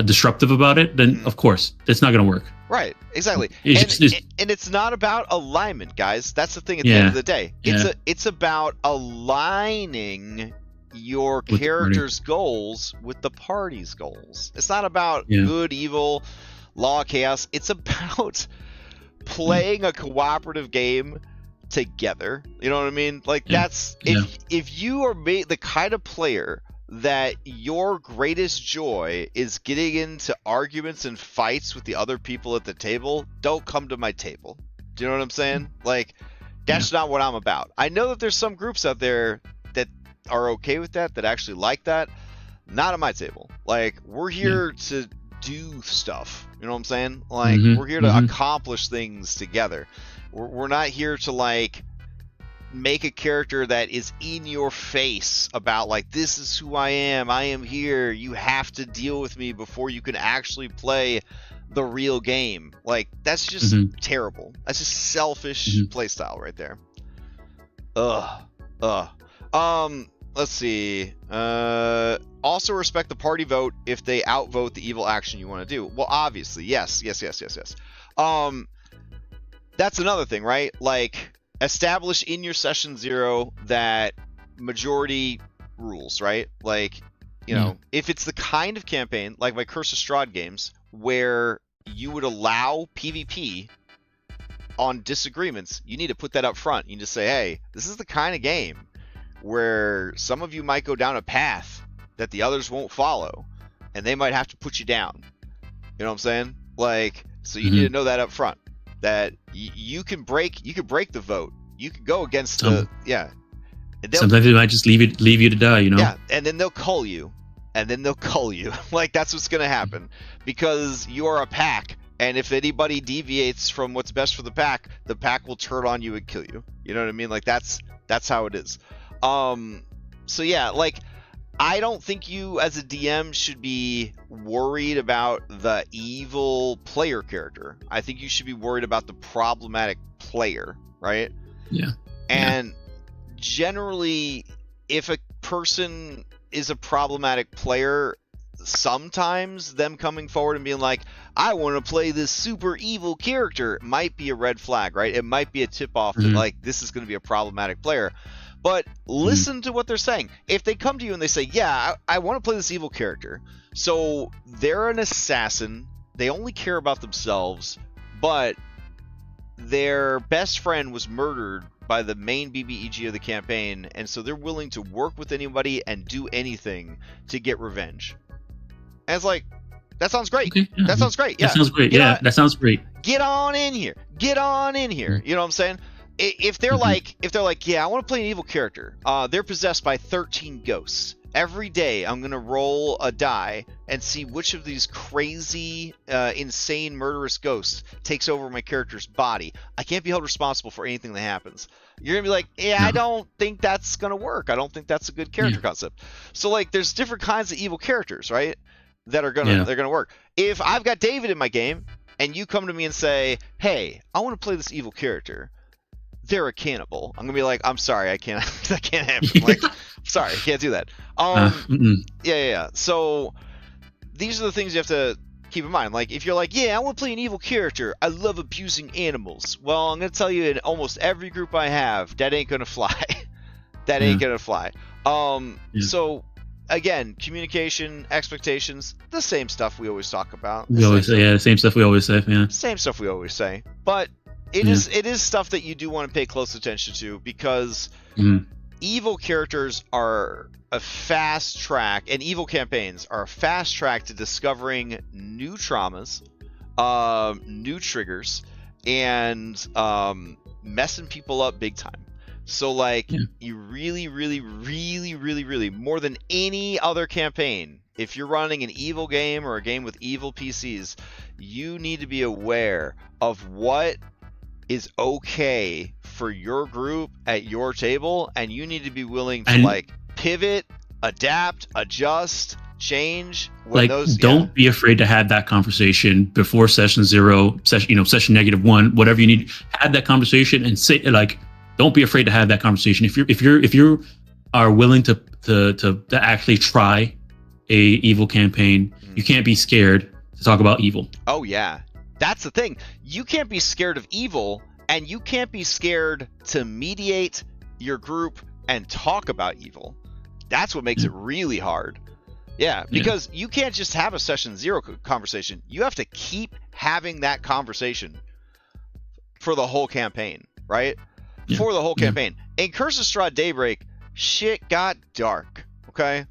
disruptive about it, then of course it's not going to work. Right, exactly. And it's not about alignment, guys. That's the thing at the end of the day. It's about aligning your character's goals with the party's goals. It's not about good, evil, law, chaos. It's about playing a cooperative game together. You know what I mean? Like that's if you are the kind of player that your greatest joy is getting into arguments and fights with the other people at the table, don't come to my table. Do you know what I'm saying? Like, that's not what I'm about. I know that there's some groups out there that are okay with that actually like that. Not at my table. Like, we're here to do stuff. You know what I'm saying? Like, we're here to accomplish things together. We're not here to, like, make a character that is in your face about like, this is who I am here, you have to deal with me before you can actually play the real game. Like, that's just terrible. That's just selfish playstyle right there. let's see. Also respect the party vote if they outvote the evil action you want to do. Well, obviously, yes. That's another thing, right? Like, establish in your session 0 that majority rules, right? Like, you know, if it's the kind of campaign like my Curse of Strahd games where you would allow PvP on disagreements, you need to put that up front. You just say, hey, this is the kind of game where some of you might go down a path that the others won't follow, and they might have to put you down. You know what I'm saying? Like, so you need to know that up front, that you can break the vote. You can go against Sometimes they might just leave you to die, you know? Yeah, and then they'll cull you. Like, that's what's going to happen. Because you are a pack, and if anybody deviates from what's best for the pack will turn on you and kill you. You know what I mean? Like, that's how it is. So yeah, like, I don't think you as a DM should be worried about the evil player character. I think you should be worried about the problematic player, right? Yeah. And generally, if a person is a problematic player, sometimes them coming forward and being like, I want to play this super evil character, might be a red flag, right? It might be a tip-off that, like, this is going to be a problematic player. But listen to what they're saying. If they come to you and they say, yeah, I want to play this evil character, so they're an assassin, they only care about themselves, but their best friend was murdered by the main BBEG of the campaign, and so they're willing to work with anybody and do anything to get revenge. And it's like, that sounds great. Okay, yeah. That sounds great. Yeah. That sounds great. That sounds great. Get on in here. You know what I'm saying? If they're like, yeah, I want to play an evil character. They're possessed by 13 ghosts. Every day, I'm gonna roll a die and see which of these crazy, insane, murderous ghosts takes over my character's body. I can't be held responsible for anything that happens. You're gonna be like, yeah, I don't think that's gonna work. I don't think that's a good character concept. So, like, there's different kinds of evil characters, right? That are they're gonna work. If I've got David in my game, and you come to me and say, hey, I want to play this evil character. They're a cannibal. I'm gonna be like, I'm sorry, I can't. That can't happen. Like, sorry, I can't do that. Yeah. So these are the things you have to keep in mind. Like, if you're like, yeah, I want to play an evil character. I love abusing animals. Well, I'm gonna tell you, in almost every group I have, that ain't gonna fly. That ain't gonna fly. So again, communication, expectations, the same stuff we always talk about. The same stuff we always say. Yeah. Same stuff we always say. But it is stuff that you do want to pay close attention to, because evil characters are a fast track, and evil campaigns are a fast track to discovering new traumas, new triggers, and messing people up big time. So, like, you really, more than any other campaign, if you're running an evil game or a game with evil PCs, you need to be aware of what is okay for your group at your table, and you need to be willing to like pivot, adapt, adjust, change. When don't be afraid to have that conversation before session 0, session -1, whatever you need. Have that conversation and say, like, don't be afraid to have that conversation. If you are willing to actually try a evil campaign, you can't be scared to talk about evil. Oh yeah. That's the thing. You can't be scared of evil, and you can't be scared to mediate your group and talk about evil. That's what makes it really hard. Yeah, because you can't just have a session 0 conversation. You have to keep having that conversation for the whole campaign, right? For the whole campaign. In Curse of Strahd Daybreak, shit got dark, okay?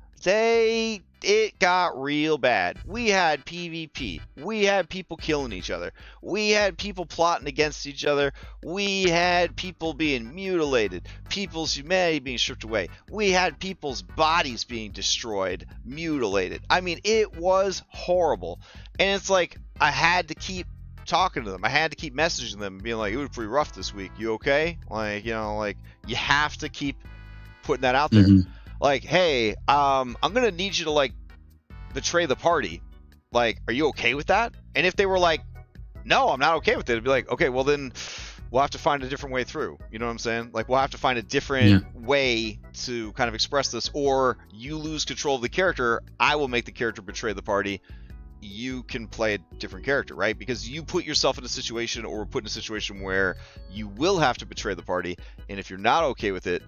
It got real bad. We had PvP. We had people killing each other. We had people plotting against each other. We had people being mutilated. People's humanity being stripped away. We had people's bodies being destroyed, mutilated. I mean, it was horrible. And it's like, I had to keep talking to them. I had to keep messaging them and being like, it was pretty rough this week. You okay? Like, you know, like, you have to keep putting that out there. Like, hey, I'm gonna need you to, like, betray the party. Like, are you okay with that? And if they were like, no, I'm not okay with it, it'd be like, okay, well then, we'll have to find a different way through. You know what I'm saying? Like, we'll have to find a different way to kind of express this, or you lose control of the character. I will make the character betray the party. You can play a different character, right? Because you put yourself in a situation, or put in a situation where you will have to betray the party. And if you're not okay with it,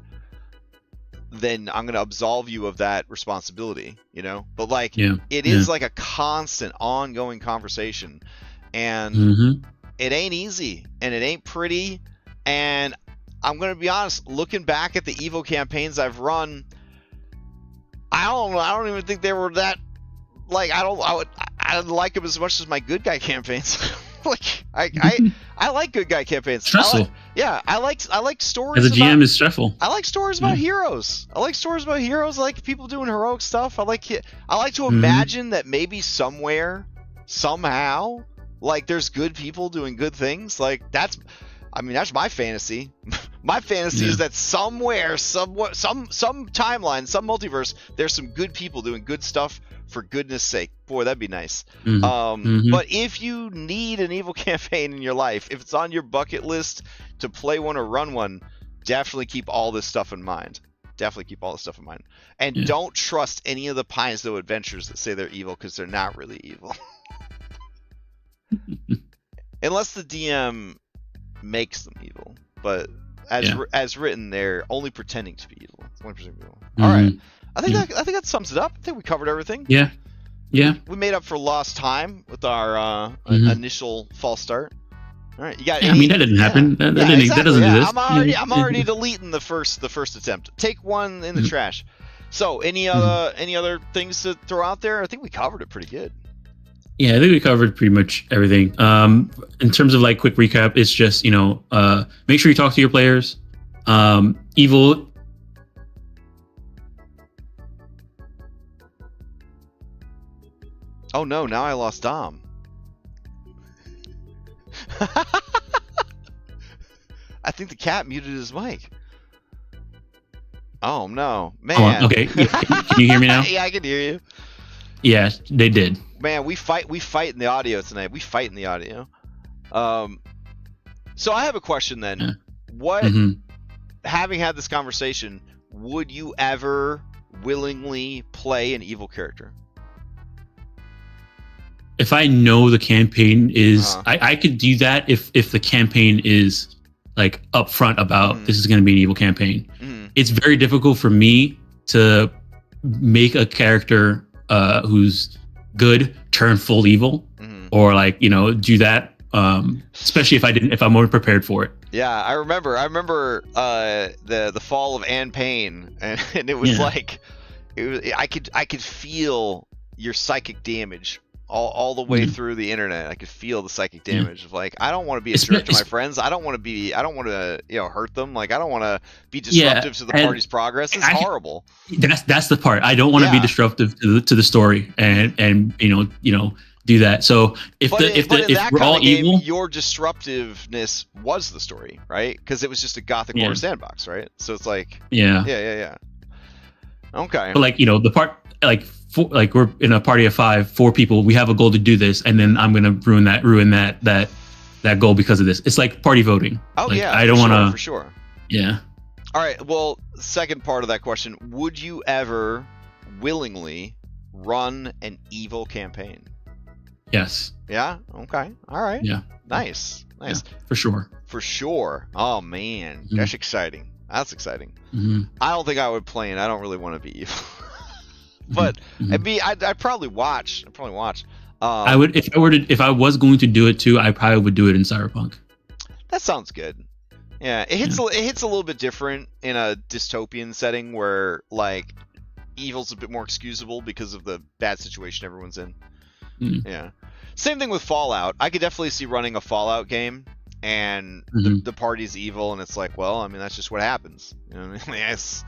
then I'm going to absolve you of that responsibility, you know? But like, it is like a constant ongoing conversation, and it ain't easy, and it ain't pretty. And I'm going to be honest, looking back at the Evo campaigns I've run, I don't even think they were that, like, I didn't like them as much as my good guy campaigns. Like, I like good guy campaigns. Stressful. I like stories. As a GM, is stressful. I like stories about heroes. I like people doing heroic stuff. I like to imagine that maybe somewhere, somehow, like, there's good people doing good things. Like, that's my fantasy. My fantasy is that somewhere, some timeline, some multiverse, there's some good people doing good stuff for goodness sake. Boy, that'd be nice. But if you need an evil campaign in your life, if it's on your bucket list to play one or run one, definitely keep all this stuff in mind. And don't trust any of the Pines Though adventures that say they're evil, because they're not really evil. Unless the DM makes them evil. But as written, they're only pretending to be evil. It's only pretending to be evil. All right. I think that sums it up. I think we covered everything. Yeah. We made up for lost time with our initial false start. All right, you got? I mean, that didn't happen. That doesn't exist. I'm already deleting the first attempt. Take one in the trash. So, any other things to throw out there? I think we covered it pretty good. Yeah, I think we covered pretty much everything. In terms of like quick recap, it's just, make sure you talk to your players. Evil. Oh no! Now I lost Dom. I think the cat muted his mic. Oh no, man! Oh, okay, can you hear me now? Yeah, I can hear you. Yeah, they did. Man, we fight in the audio tonight. We fight in the audio. So I have a question then. Yeah. What, having had this conversation, would you ever willingly play an evil character? If I know the campaign is, I could do that if the campaign is like upfront about this is going to be an evil campaign. It's very difficult for me to make a character who's good turn full evil, or like do that, especially if I'm more prepared for it. Yeah, I remember the fall of Anne Payne, and it was like I could feel your psychic damage all the way through the internet. I could feel the psychic damage of like, I don't want to be a jerk to my friends. I don't want to hurt them. Like, I don't want to be disruptive to the party's progress. It's horrible. That's the part. I don't want to be disruptive to the story and do that. So if we're all evil, your disruptiveness was the story, right? Because it was just a gothic horror sandbox, right? So it's like yeah. Okay. But like the part like we're in a party of 4 people. We have a goal to do this, and then I'm gonna ruin that goal because of this. It's like party voting. Oh like, yeah, I don't want to. For sure. Yeah. All right. Well, second part of that question: would you ever willingly run an evil campaign? Yes. Yeah. Okay. All right. Yeah. Nice. Yeah, for sure. For sure. Oh man, that's exciting. That's exciting. I don't think I would play it. I don't really want to be evil. But I'd probably watch. I would if I was going to do it too. I probably would do it in Cyberpunk. That sounds good. Yeah, it hits a little bit different in a dystopian setting where like evil's a bit more excusable because of the bad situation everyone's in. Yeah. Same thing with Fallout. I could definitely see running a Fallout game and the party's evil, and it's like, well, I mean, that's just what happens. You know what I mean? Yes.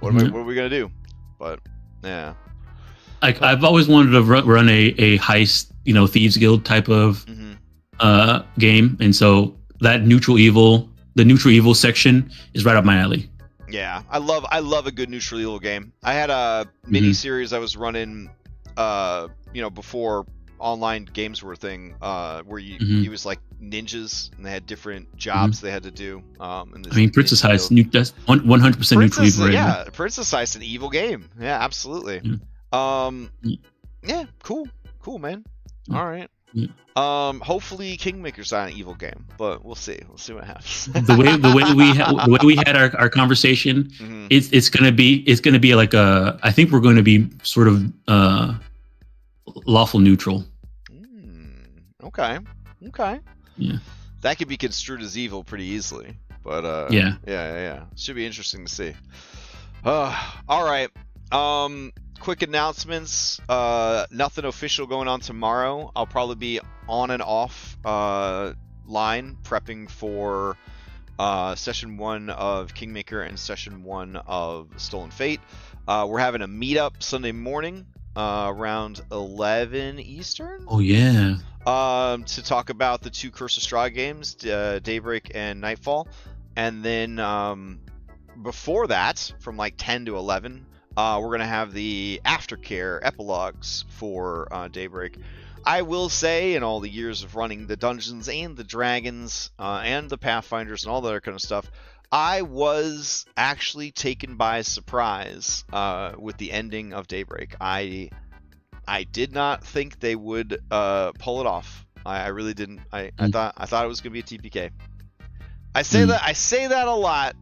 What are we gonna do? But yeah. I've always wanted to run a heist, Thieves Guild type of game, and so that neutral evil section is right up my alley. Yeah, I love a good neutral evil game. I had a mini series I was running, before online games were a thing, where Mhm. it was like ninjas and they had different jobs they had to do. In this I mean, Princess ninja Heist, guild. that's 100% neutral Princess, evil right there. yeah, Princess Heist, an evil game. Yeah, absolutely. Yeah. Yeah. Yeah, cool, man. Yeah. All right. Yeah. Hopefully Kingmaker's not an evil game, but we'll see. We'll see what happens. The way we had our conversation, Mhm. it's gonna be like I think we're going to be sort of lawful neutral. Okay. Yeah. That could be construed as evil pretty easily, but yeah. Should be interesting to see. All right. Quick announcements. Nothing official going on tomorrow. I'll probably be on and off line prepping for session 1 of Kingmaker and session 1 of Stolen Fate. We're having a meetup Sunday morning around 11 Eastern. Oh yeah. To talk about the 2 Curse of Strahd games, Daybreak and Nightfall, and then before that, from like 10 to 11. We're going to have the aftercare epilogues for Daybreak. I will say, in all the years of running the Dungeons and the Dragons and the Pathfinders and all that other kind of stuff, I was actually taken by surprise with the ending of Daybreak. I did not think they would pull it off. I really didn't. I thought it was going to be a TPK. I say that a lot.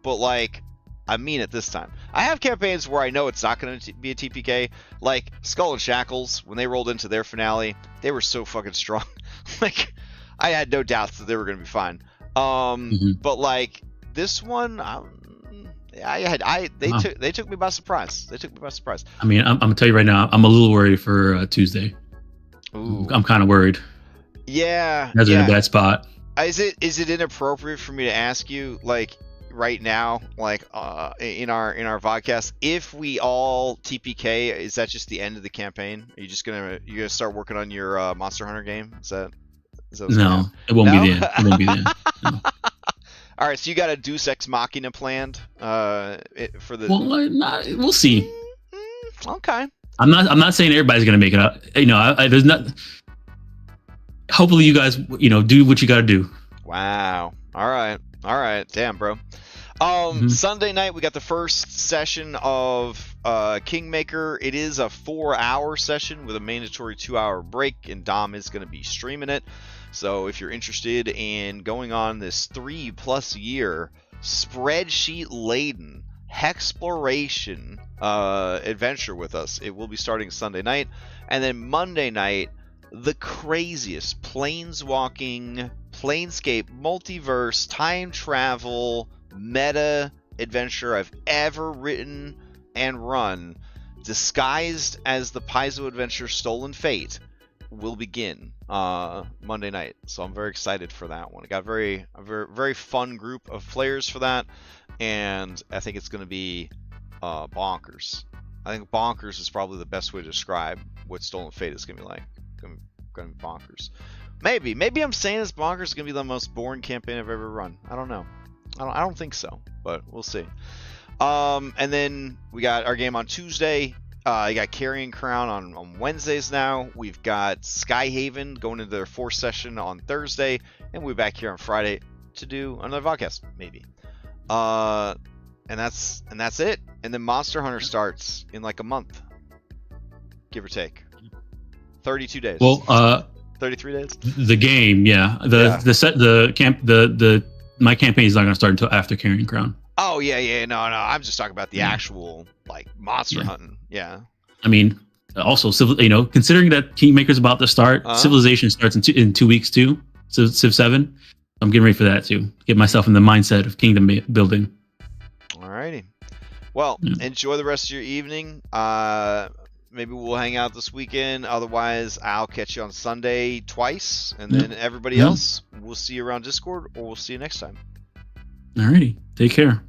But like, I mean it this time. I have campaigns where I know it's not going to be a TPK, like Skull and Shackles. When they rolled into their finale, they were so fucking strong. Like, I had no doubts that they were going to be fine. But like this one, they took me by surprise. I mean, I'm gonna tell you right now, I'm a little worried for Tuesday. Ooh. I'm kind of worried. Yeah, That's in a bad spot. Is it inappropriate for me to ask you, like, right now, like in our VODCAST, if we all TPK, is that just the end of the campaign? Are you just gonna start working on your Monster Hunter game? Is that no? It won't be the end. It won't be the end. No. All right, so you got a Deus Ex Machina planned for the. Well, we'll see. Okay. I'm not saying everybody's gonna make it out. You know, there's not. Hopefully, you guys, do what you got to do. Wow. All right. Damn, bro. Sunday night we got the first session of Kingmaker. It is a 4-hour session with a mandatory 2-hour break, and Dom is going to be streaming it. So if you're interested in going on this 3+ year spreadsheet laden Hexploration adventure with us, it will be starting Sunday night, and then Monday night, the craziest planeswalking, planescape, multiverse, time travel, meta adventure I've ever written and run, disguised as the Paizo adventure Stolen Fate, will begin Monday night. So I'm very excited for that one. I got a very fun group of players for that, and I think it's going to be bonkers. I think bonkers is probably the best way to describe what Stolen Fate is going to be like. Going to be bonkers. Maybe I'm saying this bonkers is going to be the most boring campaign I've ever run. I don't know. I don't think so, but we'll see. And then we got our game on Tuesday. You got Carrion Crown on Wednesdays now. We've got Skyhaven going into their 4th session on Thursday, and we'll be back here on Friday to do another podcast, maybe. And that's it. And then Monster Hunter starts in like a month, give or take. 32 days. Well, 33 days. The game, yeah. My campaign is not going to start until after Carrion Crown. Oh yeah. No. I'm just talking about the actual like monster hunting. Yeah. I mean, also, considering that Kingmaker's about to start, Civilization starts in 2 weeks too. So Civ 7. I'm getting ready for that too. Get myself in the mindset of kingdom building. Alrighty. Well, enjoy the rest of your evening. Maybe we'll hang out this weekend. Otherwise, I'll catch you on Sunday twice. And then everybody else, we'll see you around Discord, or we'll see you next time. Alrighty. Take care.